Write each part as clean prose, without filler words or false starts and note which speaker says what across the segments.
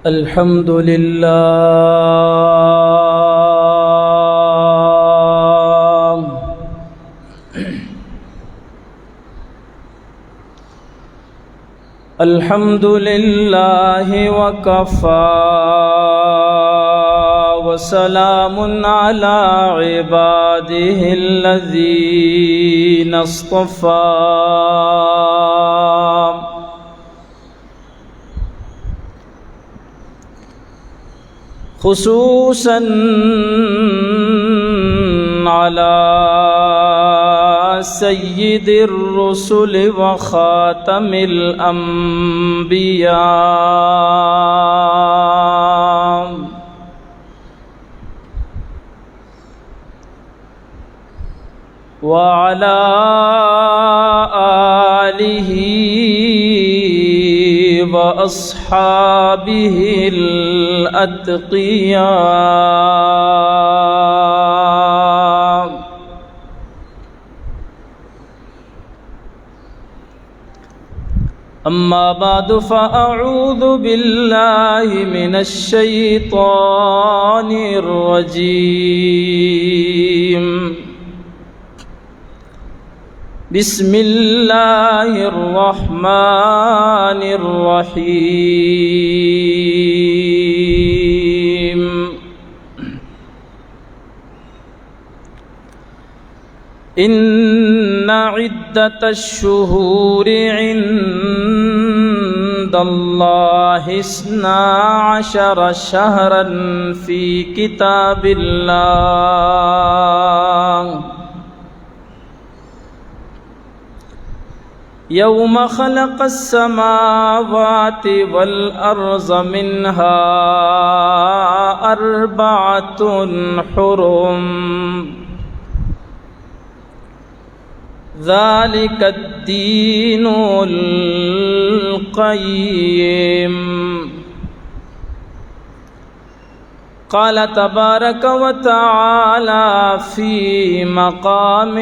Speaker 1: الحمد للہ الحمد للہ وکفى وسلام علی عباده الذین اصطفى خصوصاً على سید الرسل وخاتم الانبیاء وعلى آلہ وأصحابه الأتقياء أما بعد فأعوذ بالله من الشيطان الرجيم بسم اللہ الرحمن الرحیم ان عدت الشہور عند اللہ 12 شہرا فی کتاب اللہ یوم خلق السماوات والارض منها 4 حرم ذلك الدين القيم قال تبارك وتعالى في مقام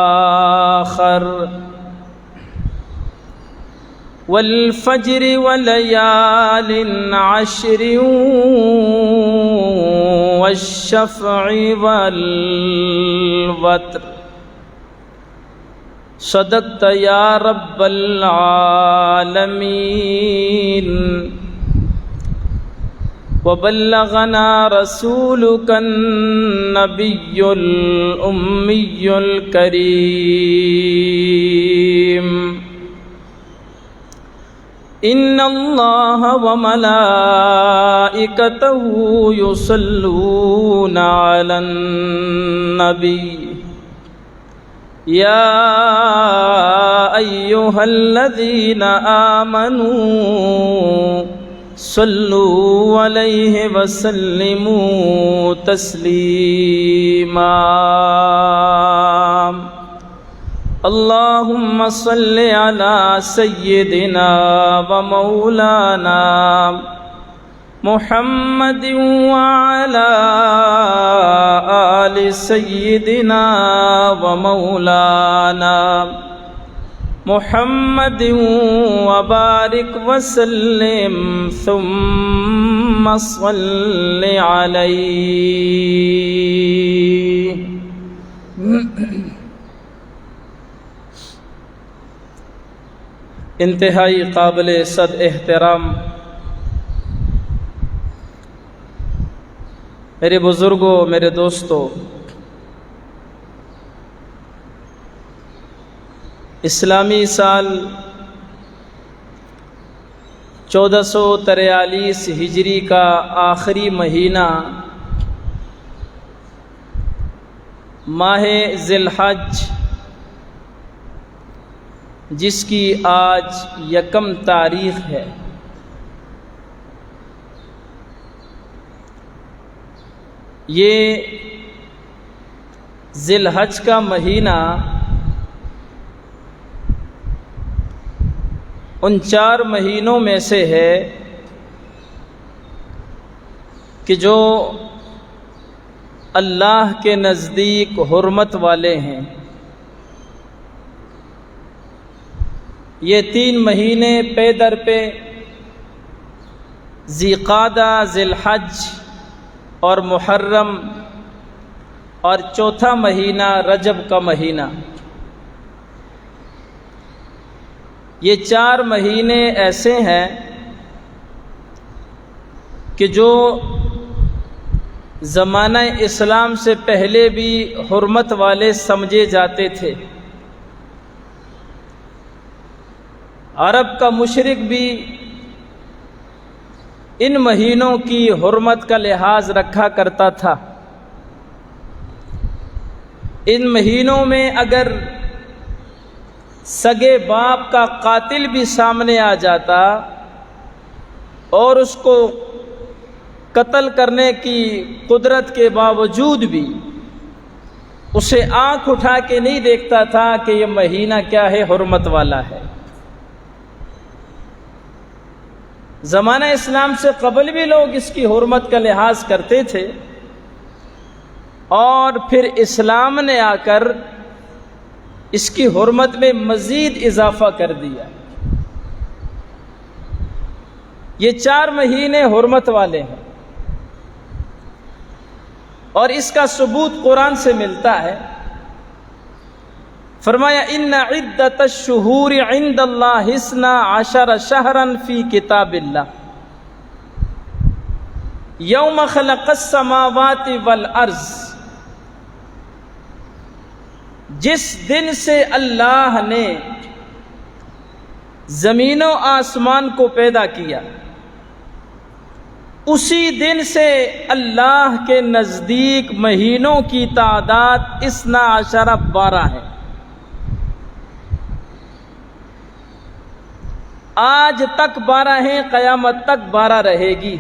Speaker 1: آخر والفجر وليال عشر والشفع والوتر صدقت يا رب العالمين وبلغنا رسولك النبي الأمي الكريم ان اللہ وملائکته یصلون علی النبی یا ایہا الذین آمنوا صلوا علیہ وسلموا تسلیما اللہم صل علی سیدنا و مولانا محمد وعلی آل سیدنا و مولانا محمد وبارک وسلم ثم صل علیہ. انتہائی قابل صد احترام میرے بزرگوں، میرے دوستوں، اسلامی سال 1443 ہجری کا آخری مہینہ ماہ ذی الحج، جس کی آج 1 تاریخ ہے، یہ ذی الحج کا مہینہ ان 4 مہینوں میں سے ہے کہ جو اللہ کے نزدیک حرمت والے ہیں. یہ 3 مہینے پے در پہ ذی قعدہ، ذی الحج اور محرم، اور چوتھا مہینہ رجب کا مہینہ، یہ 4 مہینے ایسے ہیں کہ جو زمانہ اسلام سے پہلے بھی حرمت والے سمجھے جاتے تھے۔ عرب کا مشرک بھی ان مہینوں کی حرمت کا لحاظ رکھا کرتا تھا۔ ان مہینوں میں اگر سگے باپ کا قاتل بھی سامنے آ جاتا اور اس کو قتل کرنے کی قدرت کے باوجود بھی اسے آنکھ اٹھا کے نہیں دیکھتا تھا کہ یہ مہینہ کیا ہے، حرمت والا ہے۔ زمانہ اسلام سے قبل بھی لوگ اس کی حرمت کا لحاظ کرتے تھے، اور پھر اسلام نے آ کر اس کی حرمت میں مزید اضافہ کر دیا۔ یہ 4 مہینے حرمت والے ہیں، اور اس کا ثبوت قرآن سے ملتا ہے۔ فرمایا ان عدت الشہور عند اللہ 12 شہرا فی کتاب اللہ یوم خلق السماوات والارض، جس دن سے اللہ نے زمین و آسمان کو پیدا کیا، اسی دن سے اللہ کے نزدیک مہینوں کی تعداد 12 ہے۔ آج تک 12 ہیں، قیامت تک 12 رہے گی۔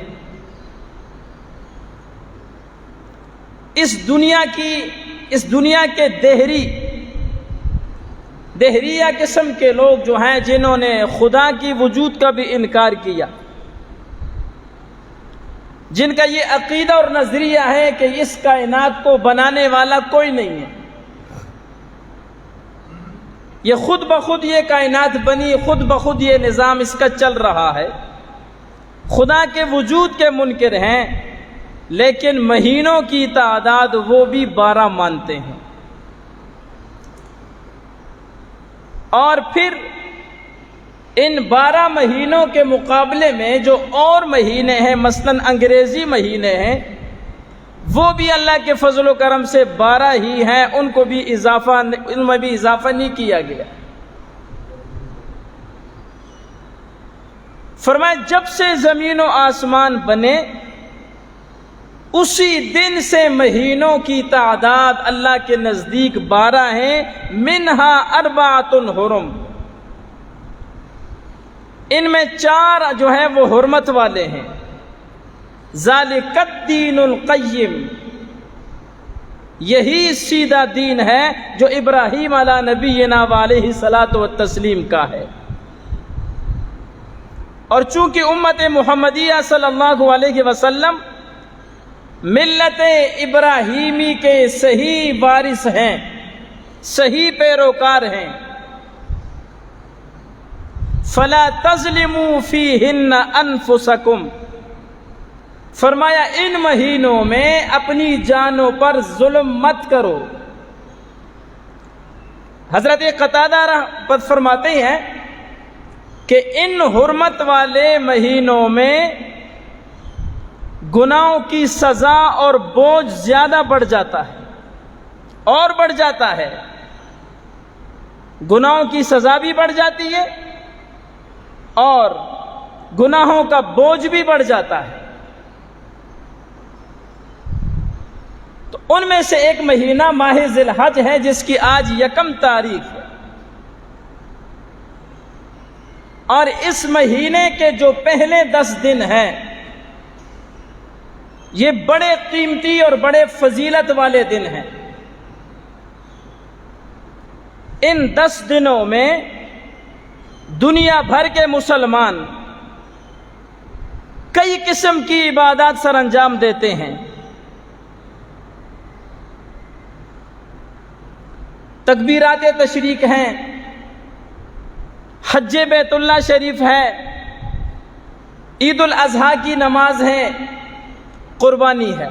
Speaker 1: اس دنیا کے دہریہ قسم کے لوگ جو ہیں، جنہوں نے خدا کی وجود کا بھی انکار کیا، جن کا یہ عقیدہ اور نظریہ ہے کہ اس کائنات کو بنانے والا کوئی نہیں ہے، یہ خود بخود یہ کائنات بنی، خود بخود یہ نظام اس کا چل رہا ہے، خدا کے وجود کے منکر ہیں، لیکن مہینوں کی تعداد وہ بھی 12 مانتے ہیں۔ اور پھر ان 12 مہینوں کے مقابلے میں جو اور مہینے ہیں، مثلاً انگریزی مہینے ہیں، وہ بھی اللہ کے فضل و کرم سے 12 ہی ہیں، ان میں بھی اضافہ نہیں کیا گیا۔ فرمایا جب سے زمین و آسمان بنے اسی دن سے مہینوں کی تعداد اللہ کے نزدیک 12 ہیں، منہا 4 حرم، ان میں 4 جو ہیں وہ حرمت والے ہیں۔ ذالک الدین القیم، یہی سیدھا دین ہے جو ابراہیم علی نبینا علیہ الصلاۃ والتسلیم کا ہے۔ اور چونکہ امت محمدیہ صلی اللہ علیہ وسلم ملت ابراہیمی کے صحیح وارث ہیں، صحیح پیروکار ہیں، فلا تظلموا فیہن انفسکم، فرمایا ان مہینوں میں اپنی جانوں پر ظلم مت کرو۔ حضرت قتادہ فرماتے ہیں کہ ان حرمت والے مہینوں میں گناہوں کی سزا اور بوجھ زیادہ بڑھ جاتا ہے، اور بڑھ جاتا ہے، گناہوں کی سزا بھی بڑھ جاتی ہے اور گناہوں کا بوجھ بھی بڑھ جاتا ہے۔ تو ان میں سے ایک مہینہ ماہ ذی الحج ہے، جس کی آج 1 تاریخ ہے، اور اس مہینے کے جو پہلے 10 دن ہیں یہ بڑے قیمتی اور بڑے فضیلت والے دن ہیں۔ ان 10 دنوں میں دنیا بھر کے مسلمان کئی قسم کی عبادات سر انجام دیتے ہیں۔ تکبیرات تشریق ہیں، حج بیت اللہ شریف ہے، عید الاضحیٰ کی نماز ہے، قربانی ہے،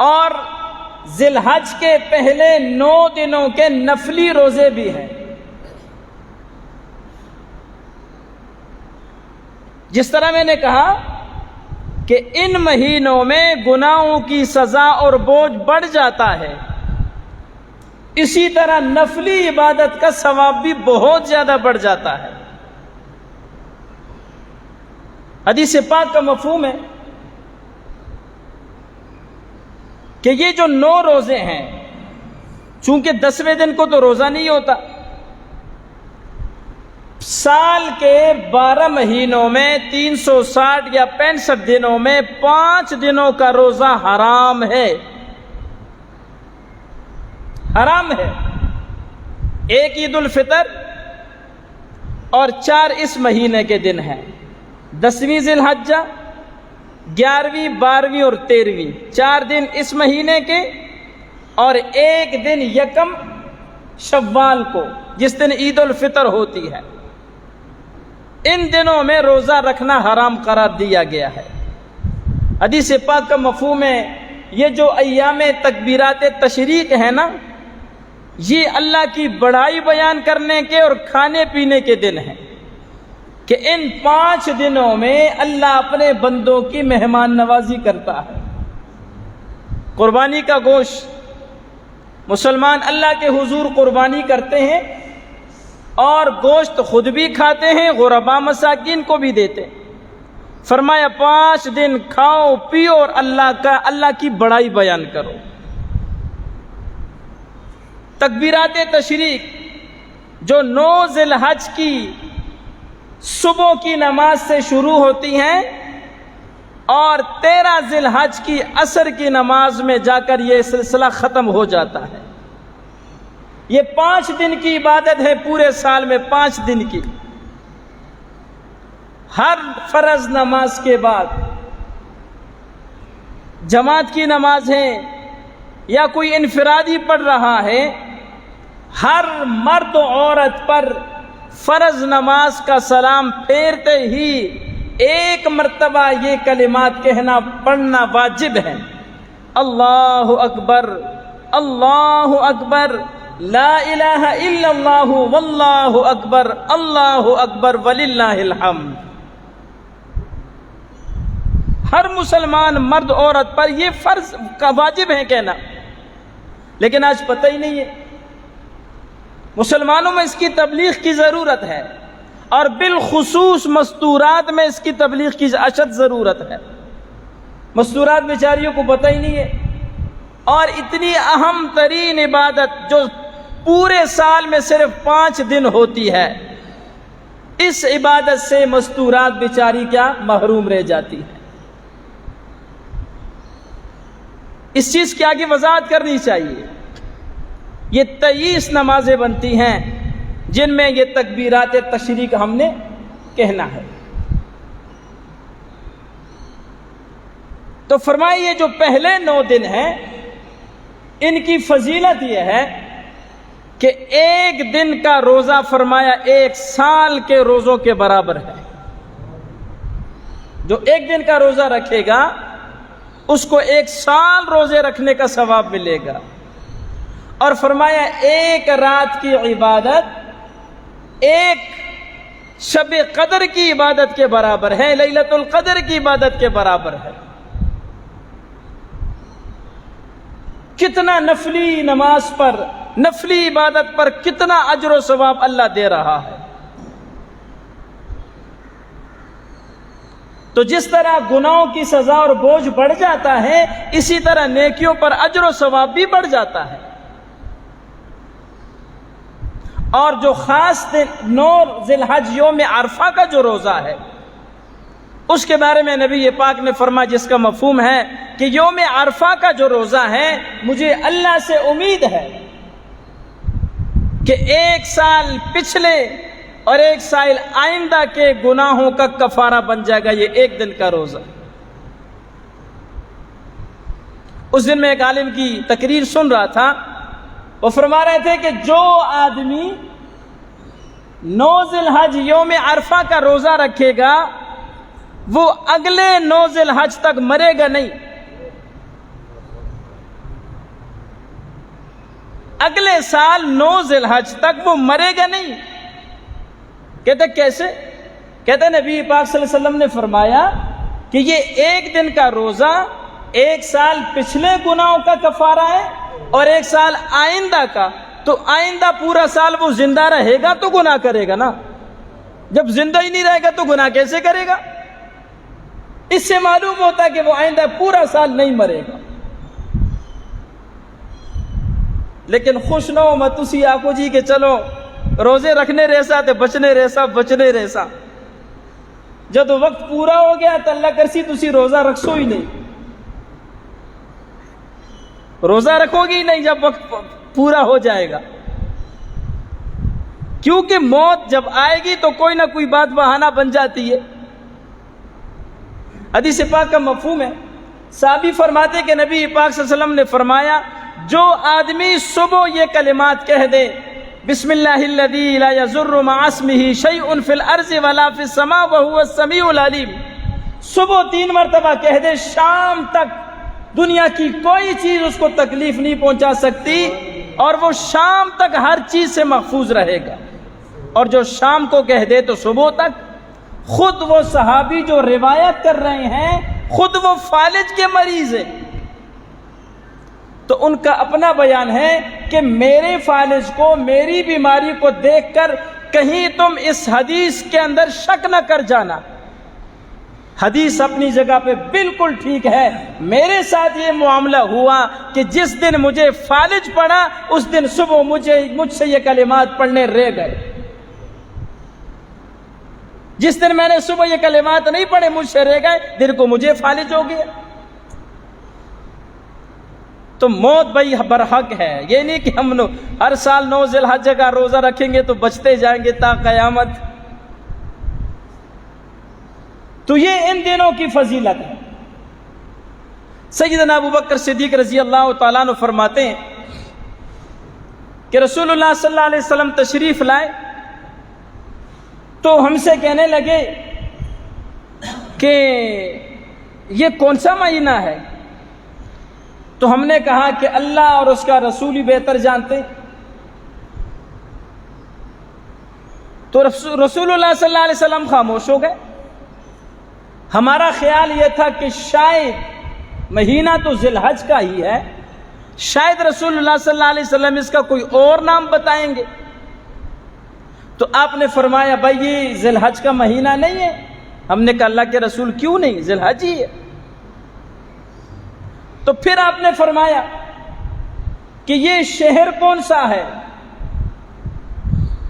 Speaker 1: اور ذی الحج کے پہلے 9 دنوں کے نفلی روزے بھی ہیں۔ جس طرح میں نے کہا کہ ان مہینوں میں گناہوں کی سزا اور بوجھ بڑھ جاتا ہے، اسی طرح نفلی عبادت کا ثواب بھی بہت زیادہ بڑھ جاتا ہے۔ حدیث پاک کا مفہوم ہے کہ یہ جو 9 روزے ہیں، چونکہ 10ویں دن کو تو روزہ نہیں ہوتا، سال کے 12 مہینوں میں 360 یا 65 دنوں میں 5 دنوں کا روزہ حرام ہے، حرام ہے۔ ایک عید الفطر اور 4 اس مہینے کے دن ہیں، 10ویں ذی الحجہ، 11ویں، 12ویں اور 13ویں، 4 دن اس مہینے کے، اور ایک دن یکم شوال کو جس دن عید الفطر ہوتی ہے۔ ان دنوں میں روزہ رکھنا حرام قرار دیا گیا ہے۔ حدیث پاک کا مفہوم ہے یہ جو ایام تکبیرات تشریق ہیں نا، یہ اللہ کی بڑائی بیان کرنے کے اور کھانے پینے کے دن ہیں، کہ ان 5 دنوں میں اللہ اپنے بندوں کی مہمان نوازی کرتا ہے۔ قربانی کا گوشت مسلمان اللہ کے حضور قربانی کرتے ہیں، اور گوشت خود بھی کھاتے ہیں، غربا مساکین کو بھی دیتے ہیں۔ فرمایا 5 دن کھاؤ پیو اور اللہ کی بڑائی بیان کرو۔ تکبیرات تشریق جو 9 ذی الحج کی صبح کی نماز سے شروع ہوتی ہیں اور 13 ذی الحج کی عصر کی نماز میں جا کر یہ سلسلہ ختم ہو جاتا ہے۔ یہ 5 دن کی عبادت ہے، پورے سال میں 5 دن کی۔ ہر فرض نماز کے بعد جماعت کی نماز ہے یا کوئی انفرادی پڑھ رہا ہے، ہر مرد و عورت پر فرض نماز کا سلام پھیرتے ہی ایک مرتبہ یہ کلمات کہنا پڑھنا واجب ہے: اللہ اکبر، اللہ اکبر، لا الہ الا اللہ، واللہ اکبر، اللہ اکبر، وللہ الحمد۔ ہر مسلمان مرد عورت پر یہ فرض کا واجب ہے کہنا، لیکن آج پتہ ہی نہیں ہے۔ مسلمانوں میں اس کی تبلیغ کی ضرورت ہے، اور بالخصوص مستورات میں اس کی تبلیغ کی اشد ضرورت ہے۔ مستورات بیچاریوں کو پتہ ہی نہیں ہے، اور اتنی اہم ترین عبادت جو پورے سال میں صرف 5 دن ہوتی ہے، اس عبادت سے مستورات بیچاری کیا محروم رہ جاتی ہے۔ اس چیز کی آگے وضاحت کرنی چاہیے۔ یہ 23 نمازیں بنتی ہیں جن میں یہ تکبیرات تشریق ہم نے کہنا ہے۔ تو فرمائیے جو پہلے 9 دن ہیں ان کی فضیلت یہ ہے کہ ایک دن کا روزہ فرمایا 1 سال کے روزوں کے برابر ہے۔ جو ایک دن کا روزہ رکھے گا اس کو 1 سال روزے رکھنے کا ثواب ملے گا، اور فرمایا 1 رات کی عبادت 1 شب قدر کی عبادت کے برابر ہے، لیلۃ القدر کی عبادت کے برابر ہے۔ کتنا نفلی نماز پر، نفلی عبادت پر کتنا اجر و ثواب اللہ دے رہا ہے۔ تو جس طرح گناہوں کی سزا اور بوجھ بڑھ جاتا ہے، اسی طرح نیکیوں پر اجر و ثواب بھی بڑھ جاتا ہے۔ اور جو خاص دن 9 ذی الحج یوم عرفہ کا جو روزہ ہے، اس کے بارے میں نبی پاک نے فرمایا، جس کا مفہوم ہے کہ یوم عرفہ کا جو روزہ ہے، مجھے اللہ سے امید ہے کہ 1 سال پچھلے اور 1 سال آئندہ کے گناہوں کا کفارہ بن جائے گا یہ 1 دن کا روزہ۔ اس دن میں ایک عالم کی تقریر سن رہا تھا، وہ فرما رہے تھے کہ جو آدمی 9 ذی الحج یوم عرفہ کا روزہ رکھے گا وہ اگلے 9 ذی الحج تک مرے گا نہیں، اگلے سال 9 ذی الحج تک وہ مرے گا نہیں۔ کہتے کیسے؟ کہتے نبی پاک صلی اللہ علیہ وسلم نے فرمایا کہ یہ ایک دن کا روزہ 1 سال پچھلے گناہوں کا کفارہ ہے اور 1 سال آئندہ کا، تو آئندہ پورا سال وہ زندہ رہے گا تو گناہ کرے گا نا، جب زندہ ہی نہیں رہے گا تو گناہ کیسے کرے گا؟ اس سے معلوم ہوتا ہے کہ وہ آئندہ پورا سال نہیں مرے گا۔ لیکن خوش نہ ہو مت اسی آکو جی کہ چلو روزے رکھنے رہسا تے بچنے رہسا جب وقت پورا ہو گیا تو اللہ کرسی تسی روزہ رکھسو ہی نہیں، روزہ رکھو گی نہیں جب وقت پورا ہو جائے گا، کیونکہ موت جب آئے گی تو کوئی نہ کوئی بات بہانہ بن جاتی ہے۔ حدیث پاک کا مفہوم ہے، صحابی فرماتے کہ نبی پاک صلی اللہ علیہ وسلم نے فرمایا جو آدمی صبح یہ کلمات کہہ دے بسم اللہ الذی لا یضر مع اسمہ شیء فی الارض ولا فی السماء وہو السمیع العلیم، صبح 3 مرتبہ کہہ دے، شام تک دنیا کی کوئی چیز اس کو تکلیف نہیں پہنچا سکتی اور وہ شام تک ہر چیز سے محفوظ رہے گا، اور جو شام کو کہہ دے تو صبح تک۔ خود وہ صحابی جو روایت کر رہے ہیں خود وہ فالج کے مریض ہیں، تو ان کا اپنا بیان ہے کہ میرے فالج کو، میری بیماری کو دیکھ کر کہیں تم اس حدیث کے اندر شک نہ کر جانا، حدیث اپنی جگہ پہ بالکل ٹھیک ہے۔ میرے ساتھ یہ معاملہ ہوا کہ جس دن مجھے فالج پڑا اس دن صبح مجھ سے یہ کلمات پڑھنے رہ گئے، جس دن میں نے صبح یہ کلمات نہیں پڑھے مجھ سے رہ گئے، دن کو مجھے فالج ہو گیا۔ تو موت بھائی برحق ہے، یہ نہیں کہ ہم ہر سال 9 ذی الحج کا روزہ رکھیں گے تو بچتے جائیں گے تا قیامت۔ تو یہ ان دنوں کی فضیلت ہے۔ سیدنا ابوبکر صدیق رضی اللہ تعالیٰ عنہ فرماتے ہیں کہ رسول اللہ صلی اللہ علیہ وسلم تشریف لائے تو ہم سے کہنے لگے کہ یہ کون سا مہینہ ہے؟ تو ہم نے کہا کہ اللہ اور اس کا رسول ہی بہتر جانتے۔ تو رسول اللہ صلی اللہ علیہ وسلم خاموش ہو گئے۔ ہمارا خیال یہ تھا کہ شاید مہینہ تو ذی الحج کا ہی ہے، شاید رسول اللہ صلی اللہ علیہ وسلم اس کا کوئی اور نام بتائیں گے۔ تو آپ نے فرمایا بھائی یہ ذی الحج کا مہینہ نہیں ہے۔ ہم نے کہا اللہ کے رسول کیوں نہیں، ذی الحج ہی ہے۔ تو پھر آپ نے فرمایا کہ یہ شہر کون سا ہے؟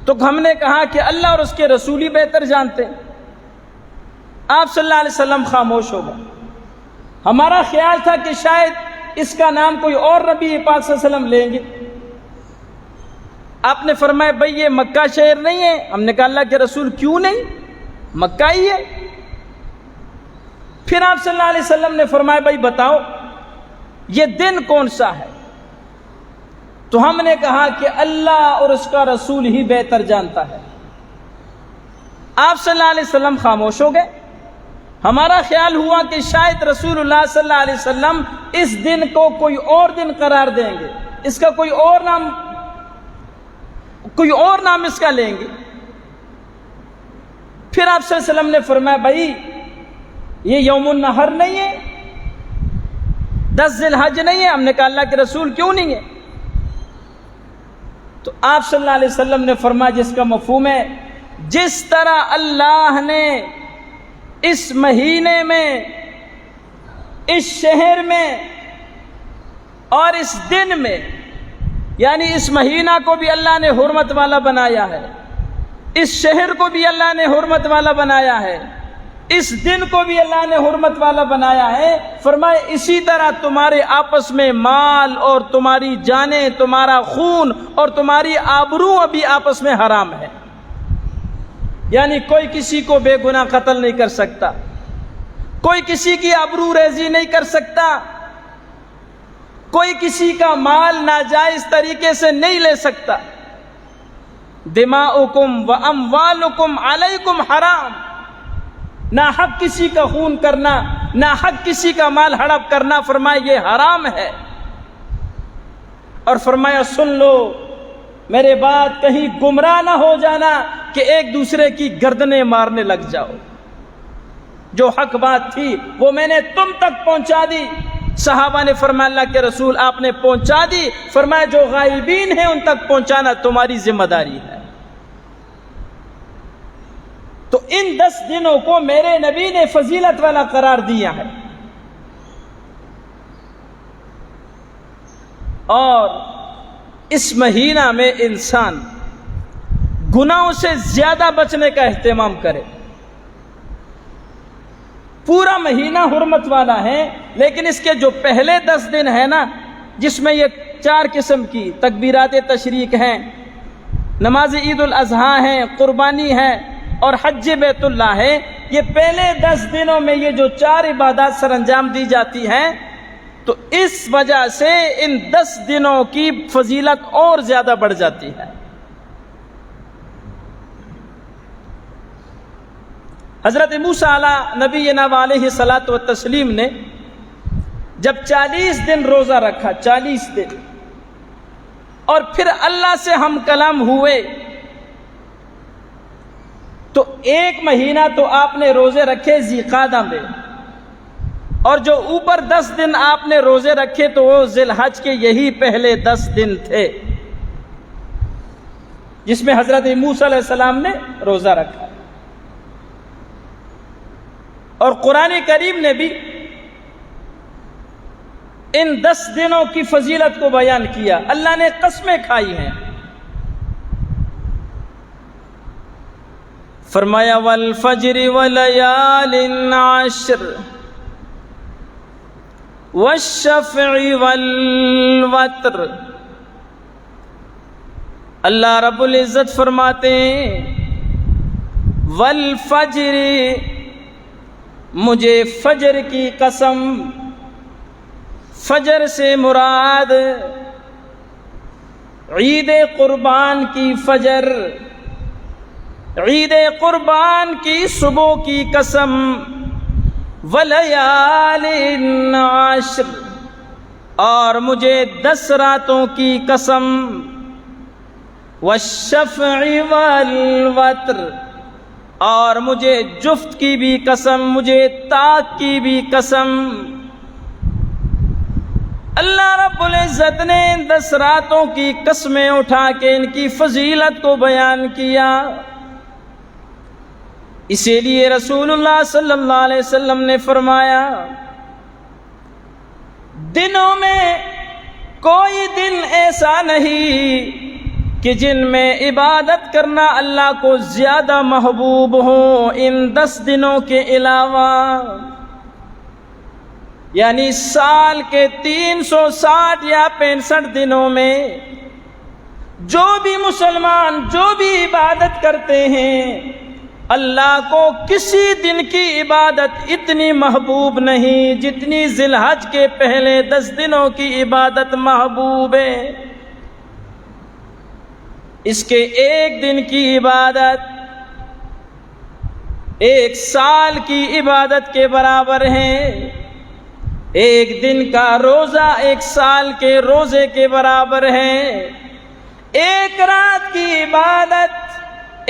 Speaker 1: تو ہم نے کہا کہ اللہ اور اس کے رسول ہی بہتر جانتے۔ آپ صلی اللہ علیہ وسلم خاموش ہو گئے۔ ہمارا خیال تھا کہ شاید اس کا نام کوئی اور نبی پاک صلی اللہ علیہ وسلم لیں گے۔ آپ نے فرمایا بھئی یہ مکہ شہر نہیں ہے۔ ہم نے کہا اللہ کے رسول کیوں نہیں، مکہ ہی ہے۔ پھر آپ صلی اللہ علیہ وسلم نے فرمایا بھئی بتاؤ یہ دن کون سا ہے؟ تو ہم نے کہا کہ اللہ اور اس کا رسول ہی بہتر جانتا ہے۔ آپ صلی اللہ علیہ وسلم خاموش ہو گئے۔ ہمارا خیال ہوا کہ شاید رسول اللہ صلی اللہ علیہ وسلم اس دن کو کوئی اور دن قرار دیں گے، اس کا کوئی اور نام اس کا لیں گے۔ پھر آپ صلی اللہ علیہ وسلم نے فرمایا بھائی یہ یوم النحر نہیں ہے، 10 ذی الحج نہیں ہے۔ ہم نے کہا اللہ کے رسول کیوں نہیں ہے؟ تو آپ صلی اللہ علیہ وسلم نے فرمایا جس کا مفہوم ہے جس طرح اللہ نے اس مہینے میں، اس شہر میں اور اس دن میں، یعنی اس مہینہ کو بھی اللہ نے حرمت والا بنایا ہے، اس شہر کو بھی اللہ نے حرمت والا بنایا ہے، اس دن کو بھی اللہ نے حرمت والا بنایا ہے۔ فرمائے اسی طرح تمہارے آپس میں مال اور تمہاری جانیں، تمہارا خون اور تمہاری آبرو ابھی آپس میں حرام ہے، یعنی کوئی کسی کو بے گناہ قتل نہیں کر سکتا، کوئی کسی کی آبرو ریزی نہیں کر سکتا، کوئی کسی کا مال ناجائز طریقے سے نہیں لے سکتا۔ دماؤکم و اموالکم علیکم حرام، نا حق کسی کا خون کرنا، نا حق کسی کا مال ہڑپ کرنا، فرمایا یہ حرام ہے۔ اور فرمایا سن لو میرے بات، کہیں گمراہ نہ ہو جانا کہ ایک دوسرے کی گردنیں مارنے لگ جاؤ۔ جو حق بات تھی وہ میں نے تم تک پہنچا دی۔ صحابہ نے فرمایا اللہ کے رسول آپ نے پہنچا دی، فرمایا جو غائبین ہیں ان تک پہنچانا تمہاری ذمہ داری ہے۔ تو ان 10 دنوں کو میرے نبی نے فضیلت والا قرار دیا ہے، اور اس مہینہ میں انسان گناہوں سے زیادہ بچنے کا اہتمام کرے۔ پورا مہینہ حرمت والا ہے، لیکن اس کے جو پہلے 10 دن ہیں نا، جس میں یہ 4 قسم کی تکبیرات تشریق ہیں، نماز عید الاضحیٰ ہیں، قربانی ہے اور حج بیت اللہ ہے، یہ پہلے 10 دنوں میں یہ جو 4 عبادات سر انجام دی جاتی ہیں، تو اس وجہ سے ان 10 دنوں کی فضیلت اور زیادہ بڑھ جاتی ہے۔ حضرت موسیٰ علیہ نبینا علیہ الصلاۃ والتسلیم نے جب 40 دن روزہ رکھا، 40 دن، اور پھر اللہ سے ہم کلام ہوئے، تو 1 مہینہ تو آپ نے روزے رکھے ذی قعدہ میں، اور جو اوپر 10 دن آپ نے روزے رکھے تو وہ ذی الحج کے یہی پہلے 10 دن تھے جس میں حضرت موسیٰ علیہ السلام نے روزہ رکھا۔ اور قرآن کریم نے بھی ان 10 دنوں کی فضیلت کو بیان کیا، اللہ نے قسمیں کھائی ہیں، فرمایا والفجر ولیال عشر والشفع والوتر۔ اللہ رب العزت فرماتے ہیں والفجر، مجھے فجر کی قسم، فجر سے مراد عید قربان کی فجر، عید قربان کی صبح کی قسم، ولیال عشر، اور مجھے 10 راتوں کی قسم، والشفع والوتر، اور مجھے جفت کی بھی قسم، مجھے طاق کی بھی قسم۔ اللہ رب العزت نے 10 راتوں کی قسمیں اٹھا کے ان کی فضیلت کو بیان کیا۔ اسی لیے رسول اللہ صلی اللہ علیہ وسلم نے فرمایا دنوں میں کوئی دن ایسا نہیں کہ جن میں عبادت کرنا اللہ کو زیادہ محبوب ہو ان 10 دنوں کے علاوہ، یعنی سال کے 360 یا 65 دنوں میں جو بھی مسلمان جو بھی عبادت کرتے ہیں، اللہ کو کسی دن کی عبادت اتنی محبوب نہیں جتنی ذی الحج کے پہلے 10 دنوں کی عبادت محبوب ہے۔ اس کے 1 دن کی عبادت 1 سال کی عبادت کے برابر ہے، 1 دن کا روزہ 1 سال کے روزے کے برابر ہے، 1 رات کی عبادت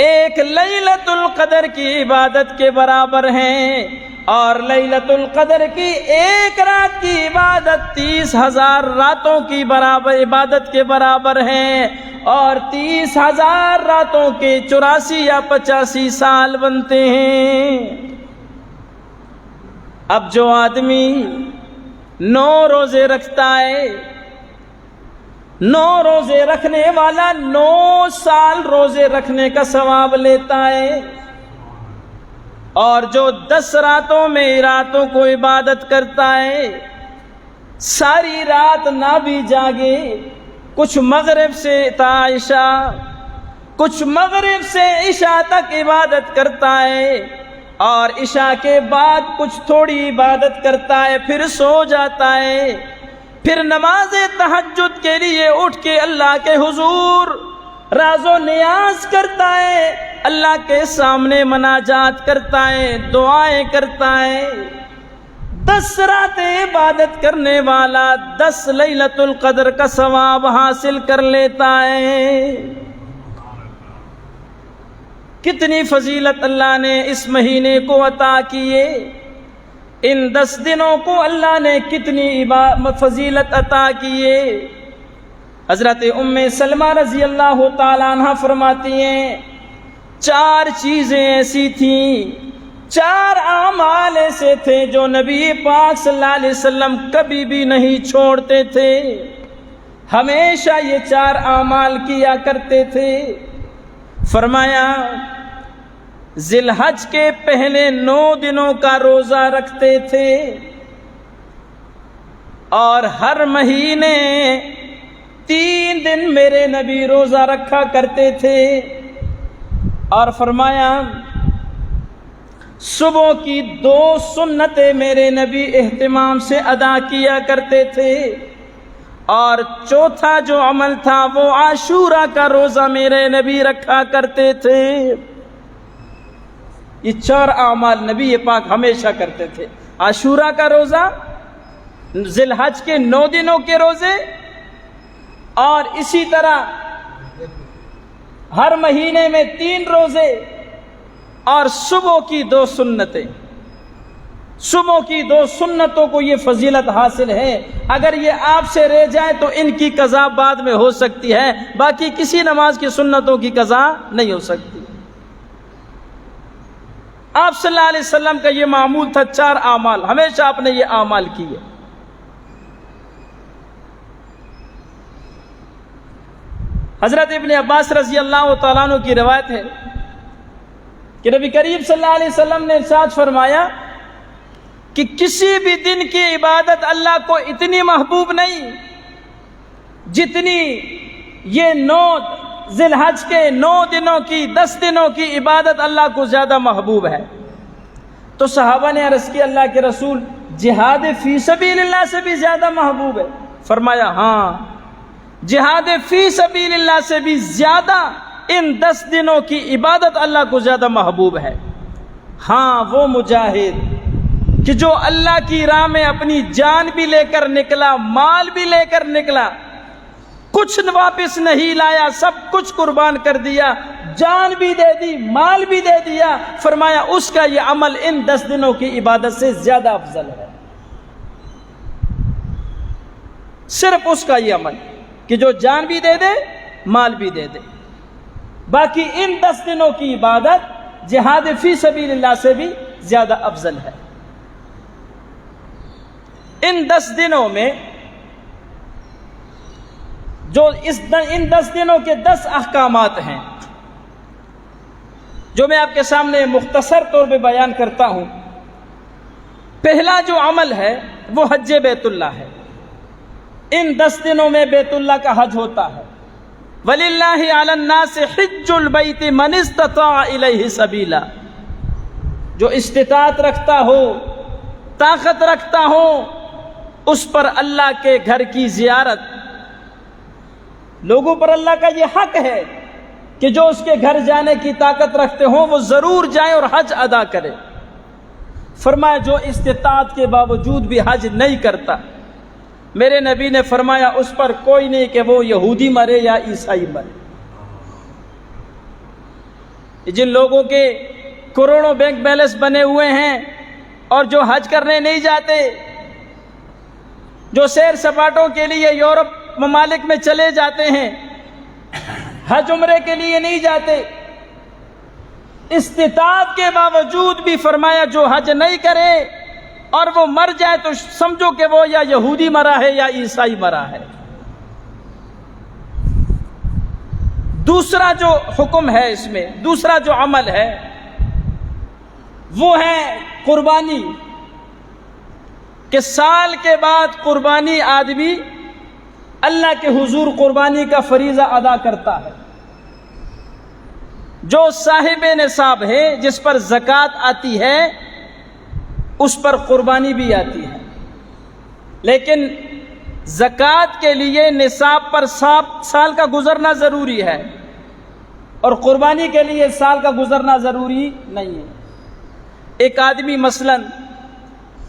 Speaker 1: 1 لیلۃ القدر کی عبادت کے برابر ہے، اور لیلۃ القدر کی 1 رات کی عبادت 30,000 راتوں کی برابر عبادت کے برابر ہے، اور 30,000 راتوں کے 84 یا 85 سال بنتے ہیں۔ اب جو آدمی 9 روزے رکھتا ہے، 9 روزے رکھنے والا 9 سال روزے رکھنے کا ثواب لیتا ہے، اور جو 10 راتوں میں راتوں کو عبادت کرتا ہے، ساری رات نہ بھی جاگے، کچھ مغرب سے تا عشاء، کچھ مغرب سے عشاء تک عبادت کرتا ہے، اور عشاء کے بعد کچھ تھوڑی عبادت کرتا ہے، پھر سو جاتا ہے، پھر نماز تہجد کے لیے اٹھ کے اللہ کے حضور راز و نیاز کرتا ہے، اللہ کے سامنے مناجات کرتا ہے، دعائیں کرتا ہے۔ 10 راتیں عبادت کرنے والا 10 لیلۃ القدر کا ثواب حاصل کر لیتا ہے۔ کتنی فضیلت اللہ نے اس مہینے کو عطا کیے، ان 10 دنوں کو اللہ نے کتنی فضیلت عطا کیے۔ حضرت ام سلمہ رضی اللہ تعالیٰ عنہ فرماتی ہیں 4 چیزیں ایسی تھیں، 4 اعمال ایسے تھے جو نبی پاک صلی اللہ علیہ وسلم کبھی بھی نہیں چھوڑتے تھے، ہمیشہ یہ 4 اعمال کیا کرتے تھے۔ فرمایا ذی الحج کے پہلے 9 دنوں کا روزہ رکھتے تھے، اور ہر مہینے 3 دن میرے نبی روزہ رکھا کرتے تھے۔ اور فرمایا صبح کی 2 سنتیں میرے نبی اہتمام سے ادا کیا کرتے تھے، اور چوتھا جو عمل تھا وہ عاشورہ کا روزہ میرے نبی رکھا کرتے تھے۔ یہ 4 اعمال نبی پاک ہمیشہ کرتے تھے، عاشورہ کا روزہ، ذی الحج کے 9 دنوں کے روزے، اور اسی طرح ہر مہینے میں 3 روزے، اور صبح کی 2 سنتیں۔ صبح کی 2 سنتوں کو یہ فضیلت حاصل ہے، اگر یہ آپ سے رہ جائے تو ان کی قضا بعد میں ہو سکتی ہے، باقی کسی نماز کی سنتوں کی قضا نہیں ہو سکتی۔ آپ صلی اللہ علیہ وسلم کا یہ معمول تھا، 4 اعمال ہمیشہ آپ نے یہ اعمال کیے۔ حضرت ابن عباس رضی اللہ تعالیٰ عنہ کی روایت ہے کہ نبی کریم صلی اللہ علیہ وسلم نے ارشاد فرمایا کہ کسی بھی دن کی عبادت اللہ کو اتنی محبوب نہیں جتنی یہ 9 ذی الحج کے 9 دنوں کی 10 دنوں کی عبادت اللہ کو زیادہ محبوب ہے۔ تو صحابہ نے عرض کی اللہ کے رسول جہاد فی سبیل اللہ سے بھی زیادہ محبوب ہے؟ فرمایا ہاں، جہاد فی سبیل اللہ سے بھی زیادہ ان 10 دنوں کی عبادت اللہ کو زیادہ محبوب ہے۔ ہاں وہ مجاہد کہ جو اللہ کی راہ میں اپنی جان بھی لے کر نکلا، مال بھی لے کر نکلا، کچھ واپس نہیں لایا، سب کچھ قربان کر دیا، جان بھی دے دی، مال بھی دے دیا، فرمایا اس کا یہ عمل ان 10 دنوں کی عبادت سے زیادہ افضل ہے۔ صرف اس کا یہ عمل کہ جو جان بھی دے دے، مال بھی دے دے، باقی ان 10 دنوں کی عبادت جہاد فی سبیل اللہ سے بھی زیادہ افضل ہے۔ ان 10 دنوں میں جو ان 10 دنوں کے 10 احکامات ہیں جو میں آپ کے سامنے مختصر طور پہ بیان کرتا ہوں۔ پہلا جو عمل ہے وہ حج بیت اللہ ہے۔ ان 10 دنوں میں بیت اللہ کا حج ہوتا ہے۔ وَلِلَّهِ عَلَى النَّاسِ حِجُّ الْبَيْتِ مَنِ اسْتَطَاعَ إِلَيْهِ سَبِيلًا، جو استطاعت رکھتا ہو، طاقت رکھتا ہو، اس پر اللہ کے گھر کی زیارت، لوگوں پر اللہ کا یہ حق ہے کہ جو اس کے گھر جانے کی طاقت رکھتے ہوں وہ ضرور جائیں اور حج ادا کریں۔ فرمایا جو استطاعت کے باوجود بھی حج نہیں کرتا، میرے نبی نے فرمایا اس پر کوئی نہیں کہ وہ یہودی مرے یا عیسائی مرے۔ جن لوگوں کے کروڑوں بینک بیلنس بنے ہوئے ہیں اور جو حج کرنے نہیں جاتے، جو سیر سپاٹوں کے لیے یورپ ممالک میں چلے جاتے ہیں، حج عمرے کے لیے نہیں جاتے، استطاعت کے باوجود بھی فرمایا جو حج نہیں کرے اور وہ مر جائے تو سمجھو کہ وہ یا یہودی مرا ہے یا عیسائی مرا ہے۔ دوسرا جو حکم ہے اس میں، دوسرا جو عمل ہے وہ ہے قربانی، کہ سال کے بعد قربانی آدمی اللہ کے حضور قربانی کا فریضہ ادا کرتا ہے۔ جو صاحب نصاب ہے، جس پر زکوٰۃ آتی ہے، اس پر قربانی بھی آتی ہے، لیکن زکوٰۃ کے لیے نصاب پر 7 سال کا گزرنا ضروری ہے، اور قربانی کے لیے سال کا گزرنا ضروری نہیں ہے۔ ایک آدمی مثلا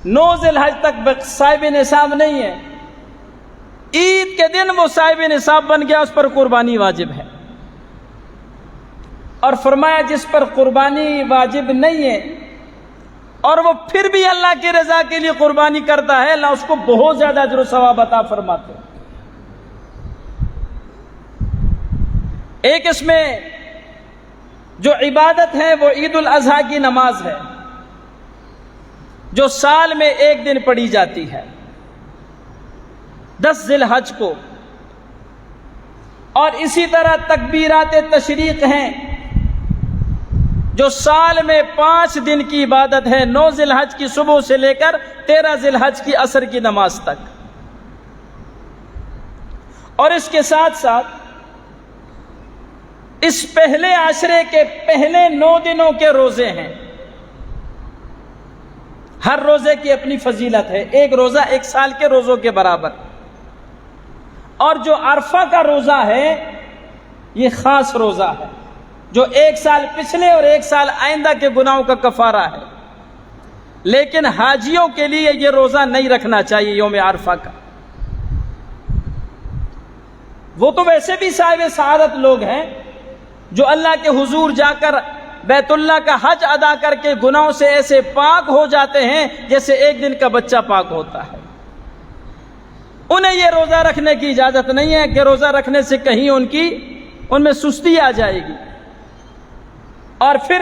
Speaker 1: 9 ذی الحج تک صاحب نصاب نہیں ہے، عید کے دن وہ صاحب نصاب بن گیا، اس پر قربانی واجب ہے۔ اور فرمایا جس پر قربانی واجب نہیں ہے اور وہ پھر بھی اللہ کی رضا کے لیے قربانی کرتا ہے، اللہ اس کو بہت زیادہ اجر و ثواب عطا فرماتے ہیں۔ ایک اس میں جو عبادت ہے وہ عید الاضحیٰ کی نماز ہے، جو سال میں ایک دن پڑھی جاتی ہے 10 ذی الحج کو، اور اسی طرح تکبیرات تشریق ہیں جو سال میں 5 دن کی عبادت ہے، 9 ذی الحج کی صبح سے لے کر 13 ذی الحج کی عصر کی نماز تک۔ اور اس کے ساتھ ساتھ اس پہلے عشرے کے پہلے 9 دنوں کے روزے ہیں، ہر روزے کی اپنی فضیلت ہے، ایک روزہ 1 سال کے روزوں کے برابر۔ اور جو عرفہ کا روزہ ہے یہ خاص روزہ ہے جو 1 سال پچھلے اور 1 سال آئندہ کے گناہوں کا کفارہ ہے، لیکن حاجیوں کے لیے یہ روزہ نہیں رکھنا چاہیے یوم عرفہ کا۔ وہ تو ویسے بھی صاحب سعادت لوگ ہیں جو اللہ کے حضور جا کر بیت اللہ کا حج ادا کر کے گناہوں سے ایسے پاک ہو جاتے ہیں جیسے ایک دن کا بچہ پاک ہوتا ہے۔ انہیں یہ روزہ رکھنے کی اجازت نہیں ہے کہ روزہ رکھنے سے کہیں ان میں سستی آ جائے گی اور پھر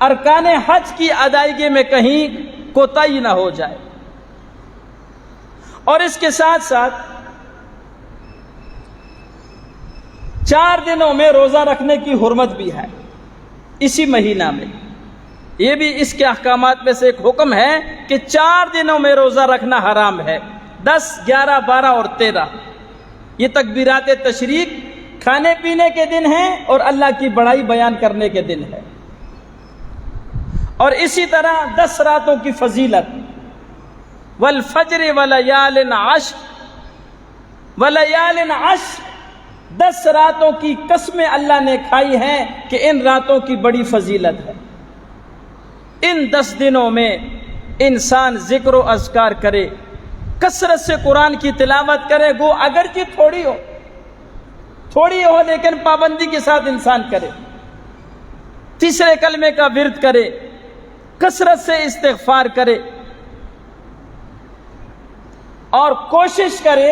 Speaker 1: ارکان حج کی ادائیگی میں کہیں کوتاہی نہ ہو جائے۔ اور اس کے ساتھ ساتھ 4 دنوں میں روزہ رکھنے کی حرمت بھی ہے اسی مہینہ میں، یہ بھی اس کے احکامات میں سے ایک حکم ہے کہ 4 دنوں میں روزہ رکھنا حرام ہے، 10، 11، 12 اور 13۔ یہ تکبیرات تشریق کھانے پینے کے دن ہیں اور اللہ کی بڑائی بیان کرنے کے دن ہے۔ اور اسی طرح 10 راتوں کی فضیلت، والفجر ولیال عشر، ولیال عشر، 10 راتوں کی قسمیں اللہ نے کھائی ہیں کہ ان راتوں کی بڑی فضیلت ہے۔ ان 10 دنوں میں انسان ذکر و اذکار کرے، کثرت سے قرآن کی تلاوت کرے، گو اگرچہ تھوڑی ہو لیکن پابندی کے ساتھ انسان کرے، تیسرے کلمے کا ورد کرے، کثرت سے استغفار کرے، اور کوشش کرے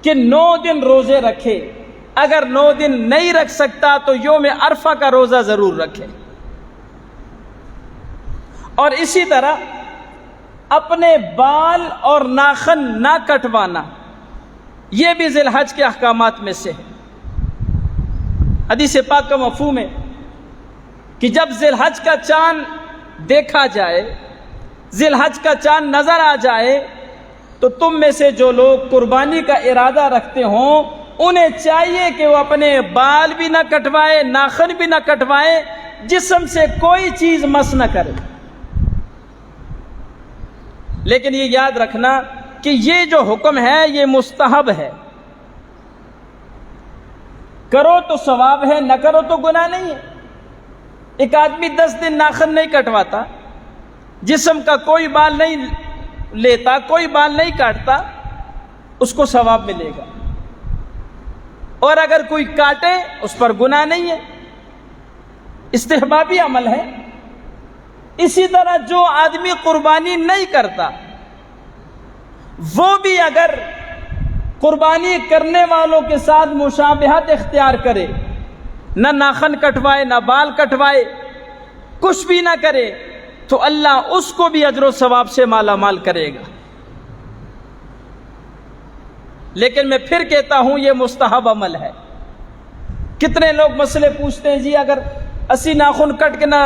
Speaker 1: کہ 9 دن روزے رکھے۔ اگر 9 دن نہیں رکھ سکتا تو یوم عرفہ کا روزہ ضرور رکھے۔ اور اسی طرح اپنے بال اور ناخن نہ کٹوانا، یہ بھی ذی الحج کے احکامات میں سے ہے۔ حدیث پاک کا مفہوم ہے کہ جب ذی الحج کا چاند دیکھا جائے، ذی الحج کا چاند نظر آ جائے، تو تم میں سے جو لوگ قربانی کا ارادہ رکھتے ہوں انہیں چاہیے کہ وہ اپنے بال بھی نہ کٹوائے، ناخن بھی نہ کٹوائے، جسم سے کوئی چیز مس نہ کرے۔ لیکن یہ یاد رکھنا کہ یہ جو حکم ہے یہ مستحب ہے، کرو تو ثواب ہے، نہ کرو تو گناہ نہیں ہے۔ ایک آدمی 10 دن ناخن نہیں کٹواتا، جسم کا کوئی بال نہیں لیتا، کوئی بال نہیں کاٹتا، اس کو ثواب ملے گا، اور اگر کوئی کاٹے اس پر گناہ نہیں ہے، استحبابی عمل ہے۔ اسی طرح جو آدمی قربانی نہیں کرتا وہ بھی اگر قربانی کرنے والوں کے ساتھ مشابہت اختیار کرے، نہ ناخن کٹوائے، نہ بال کٹوائے، کچھ بھی نہ کرے، تو اللہ اس کو بھی اجر و ثواب سے مالا مال کرے گا۔ لیکن میں پھر کہتا ہوں یہ مستحب عمل ہے۔ کتنے لوگ مسئلے پوچھتے ہیں، جی اگر اسی ناخن کٹ کے نہ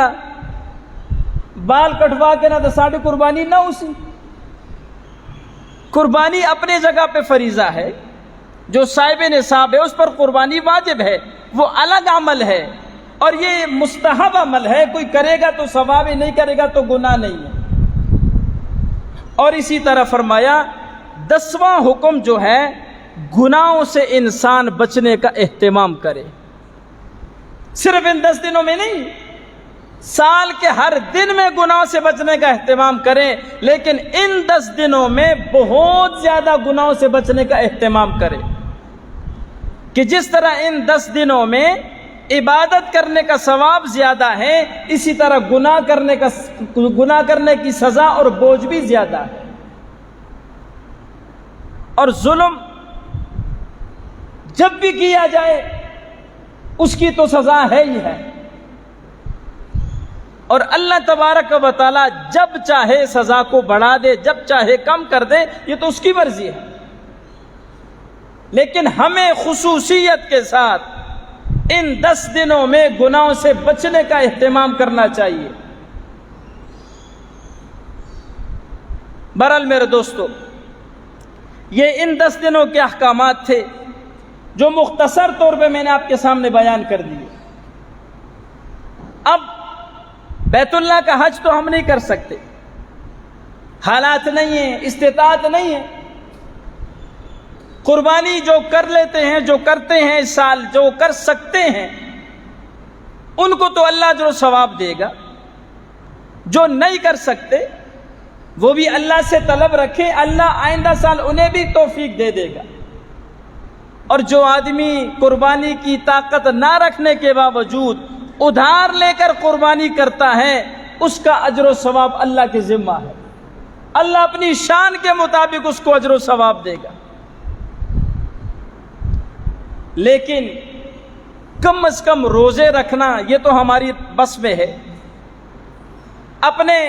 Speaker 1: بال کٹوا کے نہ تو ساڑھے قربانی نہ اسی۔ قربانی اپنے جگہ پہ فریضہ ہے، جو صاحب نصاب ہے اس پر قربانی واجب ہے، وہ الگ عمل ہے، اور یہ مستحب عمل ہے، کوئی کرے گا تو ثواب، نہیں کرے گا تو گناہ نہیں ہے۔ اور اسی طرح فرمایا 10واں حکم جو ہے گناہوں سے انسان بچنے کا اہتمام کرے۔ صرف ان 10 دنوں میں نہیں، سال کے ہر دن میں گناہ سے بچنے کا اہتمام کریں، لیکن ان 10 دنوں میں بہت زیادہ گناہوں سے بچنے کا اہتمام کریں، کہ جس طرح ان 10 دنوں میں عبادت کرنے کا ثواب زیادہ ہے، اسی طرح گناہ کرنے کی سزا اور بوجھ بھی زیادہ ہے۔ اور ظلم جب بھی کیا جائے اس کی تو سزا ہے ہی ہے، اور اللہ تبارک و تعالی جب چاہے سزا کو بڑھا دے، جب چاہے کم کر دے، یہ تو اس کی مرضی ہے، لیکن ہمیں خصوصیت کے ساتھ ان 10 دنوں میں گناہوں سے بچنے کا اہتمام کرنا چاہیے۔ بہرحال میرے دوستو، یہ ان 10 دنوں کے احکامات تھے جو مختصر طور پہ میں نے آپ کے سامنے بیان کر دیے۔ اب بیت اللہ کا حج تو ہم نہیں کر سکتے، حالات نہیں ہیں، استطاعت نہیں ہے۔ قربانی جو کر لیتے ہیں، جو کرتے ہیں اس سال، جو کر سکتے ہیں، ان کو تو اللہ اجر و ثواب دے گا۔ جو نہیں کر سکتے وہ بھی اللہ سے طلب رکھے، اللہ آئندہ سال انہیں بھی توفیق دے دے گا۔ اور جو آدمی قربانی کی طاقت نہ رکھنے کے باوجود ادھار لے کر قربانی کرتا ہے، اس کا اجر و ثواب اللہ کے ذمہ ہے، اللہ اپنی شان کے مطابق اس کو اجر و ثواب دے گا۔ لیکن کم از کم روزے رکھنا یہ تو ہماری بس میں ہے، اپنے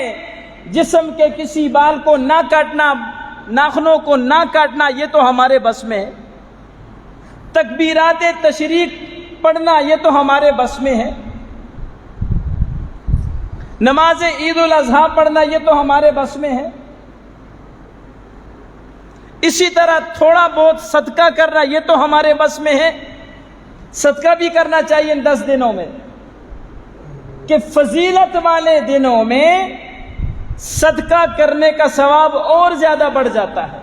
Speaker 1: جسم کے کسی بال کو نہ کاٹنا، ناخنوں کو نہ کاٹنا، یہ تو ہمارے بس میں ہے، تکبیرات تشریق پڑھنا یہ تو ہمارے بس میں ہے، نماز عید الاضحیٰ پڑھنا یہ تو ہمارے بس میں ہے، اسی طرح تھوڑا بہت صدقہ کرنا یہ تو ہمارے بس میں ہے۔ صدقہ بھی کرنا چاہیے ان 10 دنوں میں، کہ فضیلت والے دنوں میں صدقہ کرنے کا ثواب اور زیادہ بڑھ جاتا ہے۔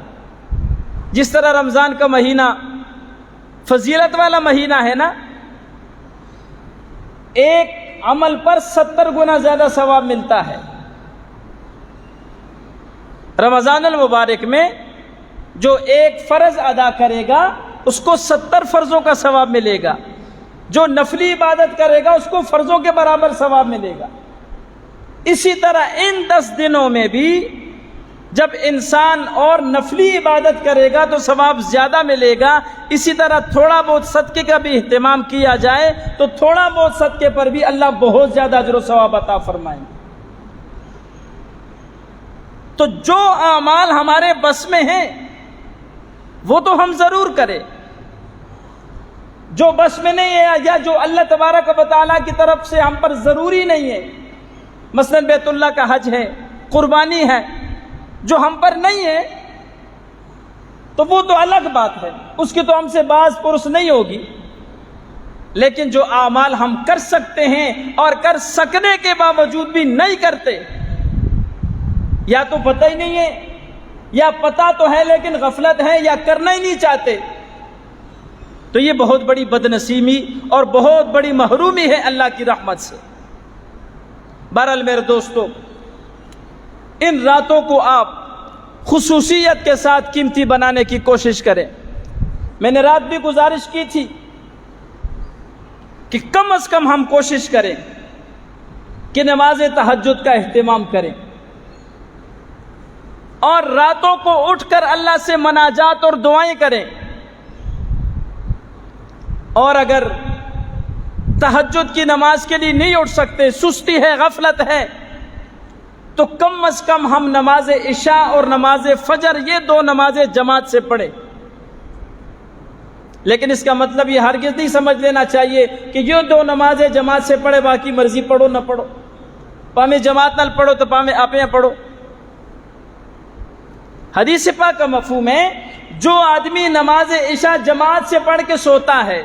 Speaker 1: جس طرح رمضان کا مہینہ فضیلت والا مہینہ ہے نا، ایک عمل پر 70 گنا زیادہ ثواب ملتا ہے۔ رمضان المبارک میں جو ایک فرض ادا کرے گا اس کو 70 فرضوں کا ثواب ملے گا، جو نفلی عبادت کرے گا اس کو فرضوں کے برابر ثواب ملے گا۔ اسی طرح ان 10 دنوں میں بھی جب انسان اور نفلی عبادت کرے گا تو ثواب زیادہ ملے گا۔ اسی طرح تھوڑا بہت صدقے کا بھی اہتمام کیا جائے تو تھوڑا بہت صدقے پر بھی اللہ بہت زیادہ اجر و ثواب عطا فرمائیں گے۔ تو جو اعمال ہمارے بس میں ہیں وہ تو ہم ضرور کریں، جو بس میں نہیں ہے یا جو اللہ تبارک و تعالیٰ کی طرف سے ہم پر ضروری نہیں ہے، مثلا بیت اللہ کا حج ہے، قربانی ہے، جو ہم پر نہیں ہے تو وہ تو الگ بات ہے، اس کی تو ہم سے باز پرس نہیں ہوگی۔ لیکن جو اعمال ہم کر سکتے ہیں اور کر سکنے کے باوجود بھی نہیں کرتے، یا تو پتہ ہی نہیں ہے یا پتہ تو ہے لیکن غفلت ہے یا کرنا ہی نہیں چاہتے، تو یہ بہت بڑی بدنصیبی اور بہت بڑی محرومی ہے اللہ کی رحمت سے۔ بہرحال میرے دوستو، ان راتوں کو آپ خصوصیت کے ساتھ قیمتی بنانے کی کوشش کریں۔ میں نے رات بھی گزارش کی تھی کہ کم از کم ہم کوشش کریں کہ نماز تہجد کا اہتمام کریں، اور راتوں کو اٹھ کر اللہ سے مناجات اور دعائیں کریں، اور اگر تہجد کی نماز کے لیے نہیں اٹھ سکتے، سستی ہے، غفلت ہے، تو کم از کم ہم نماز عشاء اور نماز فجر یہ 2 نمازیں جماعت سے پڑھیں۔ لیکن اس کا مطلب یہ ہرگز نہیں سمجھ لینا چاہیے کہ یہ 2 نمازیں جماعت سے پڑھے، باقی مرضی پڑھو نہ پڑھو، پاویں جماعت نال پڑھو تو پاویں آپ پڑھو۔ حدیث پاک کا مفہوم ہے جو آدمی نماز عشاء جماعت سے پڑھ کے سوتا ہے،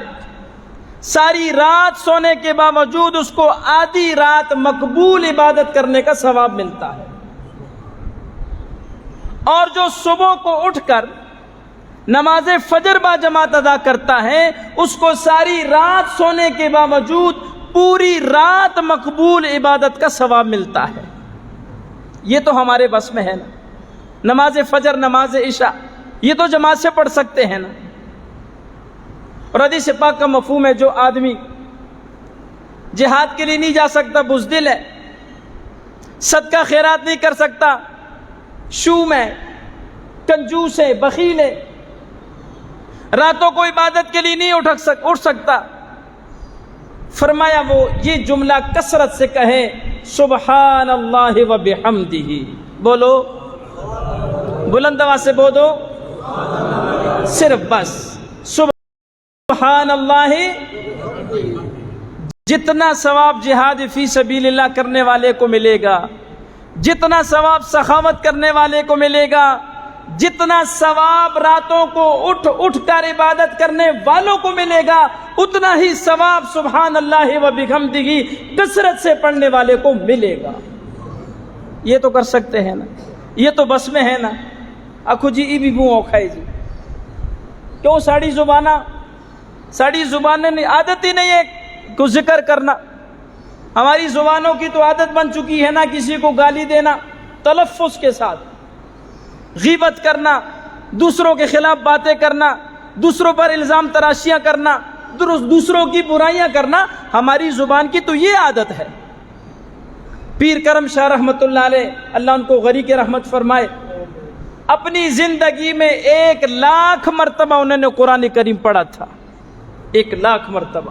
Speaker 1: ساری رات سونے کے باوجود اس کو آدھی رات مقبول عبادت کرنے کا ثواب ملتا ہے، اور جو صبح کو اٹھ کر نماز فجر با جماعت ادا کرتا ہے اس کو ساری رات سونے کے باوجود پوری رات مقبول عبادت کا ثواب ملتا ہے. یہ تو ہمارے بس میں ہے نا. نماز فجر، نماز عشاء یہ تو جماعت سے پڑھ سکتے ہیں نا. اور حدیث پاک کا مفہوم ہے جو آدمی جہاد کے لیے نہیں جا سکتا، بزدل ہے، صدقہ خیرات نہیں کر سکتا، شوم ہے، کنجوس ہے، بخیل ہے، راتوں کو عبادت کے لیے نہیں اٹھ سکتا، فرمایا وہ یہ جملہ کثرت سے کہے سبحان اللہ و بحمدہ. بولو بلند آواز سے بولو، صرف بس سبحان اللہ. جتنا ثواب جہاد فی سبیل اللہ کرنے والے کو ملے گا، جتنا ثواب سخاوت کرنے والے کو ملے گا، جتنا ثواب راتوں کو اٹھ کر عبادت کرنے والوں کو ملے گا، اتنا ہی ثواب سبحان اللہ و بحمدہ کثرت سے پڑھنے والے کو ملے گا. یہ تو کر سکتے ہیں نا، یہ تو بس میں ہے نا. آخو جی ای بھی بو اوکھائے جی کیوں ساڑی زبانیں عادت ہی نہیں ہے کو ذکر کرنا. ہماری زبانوں کی تو عادت بن چکی ہے نا کسی کو گالی دینا تلفظ کے ساتھ، غیبت کرنا، دوسروں کے خلاف باتیں کرنا، دوسروں پر الزام تراشیاں کرنا، دوسروں کی برائیاں کرنا. ہماری زبان کی تو یہ عادت ہے. پیر کرم شاہ رحمۃ اللہ علیہ، اللہ ان کو غریق رحمت فرمائے، اپنی زندگی میں 1,00,000 مرتبہ انہوں نے قرآن کریم پڑھا تھا. 1,00,000 مرتبہ.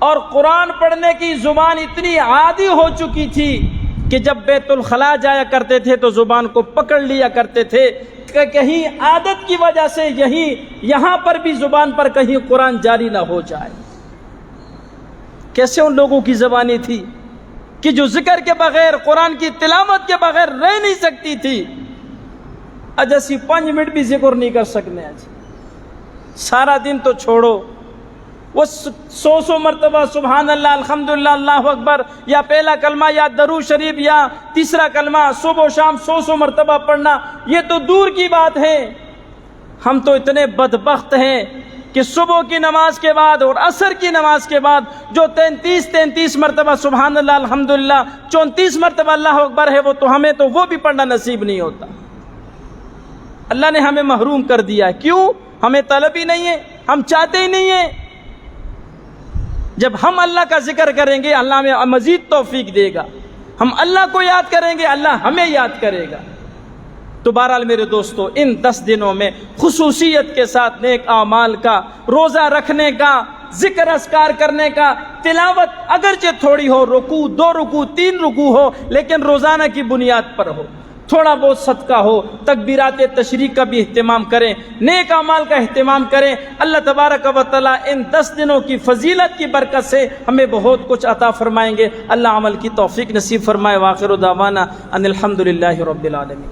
Speaker 1: اور قرآن پڑھنے کی زبان اتنی عادی ہو چکی تھی کہ جب بیت الخلاء جایا کرتے تھے تو زبان کو پکڑ لیا کرتے تھے کہ کہیں عادت کی وجہ سے یہاں پر بھی زبان پر کہیں قرآن جاری نہ ہو جائے. کیسے ان لوگوں کی زبانیں تھی کہ جو ذکر کے بغیر، قرآن کی تلاوت کے بغیر رہ نہیں سکتی تھی. اج اسی 5 منٹ بھی ذکر نہیں کر سکنے. آج سارا دن تو چھوڑو، وہ 100 مرتبہ سبحان اللہ، الحمدللہ، اللہ اکبر، یا پہلا کلمہ یا درود شریف یا تیسرا کلمہ صبح و شام 100 مرتبہ پڑھنا یہ تو دور کی بات ہے. ہم تو اتنے بدبخت ہیں کہ صبح کی نماز کے بعد اور عصر کی نماز کے بعد جو 33 مرتبہ سبحان اللہ، الحمدللہ، 34 مرتبہ اللہ اکبر ہے، وہ تو ہمیں تو وہ بھی پڑھنا نصیب نہیں ہوتا. اللہ نے ہمیں محروم کر دیا ہے. کیوں؟ ہمیں طلب ہی نہیں ہے، ہم چاہتے ہی نہیں ہیں. جب ہم اللہ کا ذکر کریں گے اللہ ہمیں مزید توفیق دے گا. ہم اللہ کو یاد کریں گے اللہ ہمیں یاد کرے گا. تو بہرحال میرے دوستو، ان 10 دنوں میں خصوصیت کے ساتھ نیک اعمال کا، روزہ رکھنے کا، ذکر اذکار کرنے کا، تلاوت اگرچہ تھوڑی ہو، رکوع 2 رکوع 3 رکوع ہو لیکن روزانہ کی بنیاد پر ہو، تھوڑا بہت صدقہ ہو، تکبیرات تشریق کا بھی اہتمام کریں، نیک اعمال کا اہتمام کریں. اللہ تبارک و تعالی ان 10 دنوں کی فضیلت کی برکت سے ہمیں بہت کچھ عطا فرمائیں گے. اللہ عمل کی توفیق نصیب فرمائے. وآخر دعوانا ان الحمدللہ رب العالمین.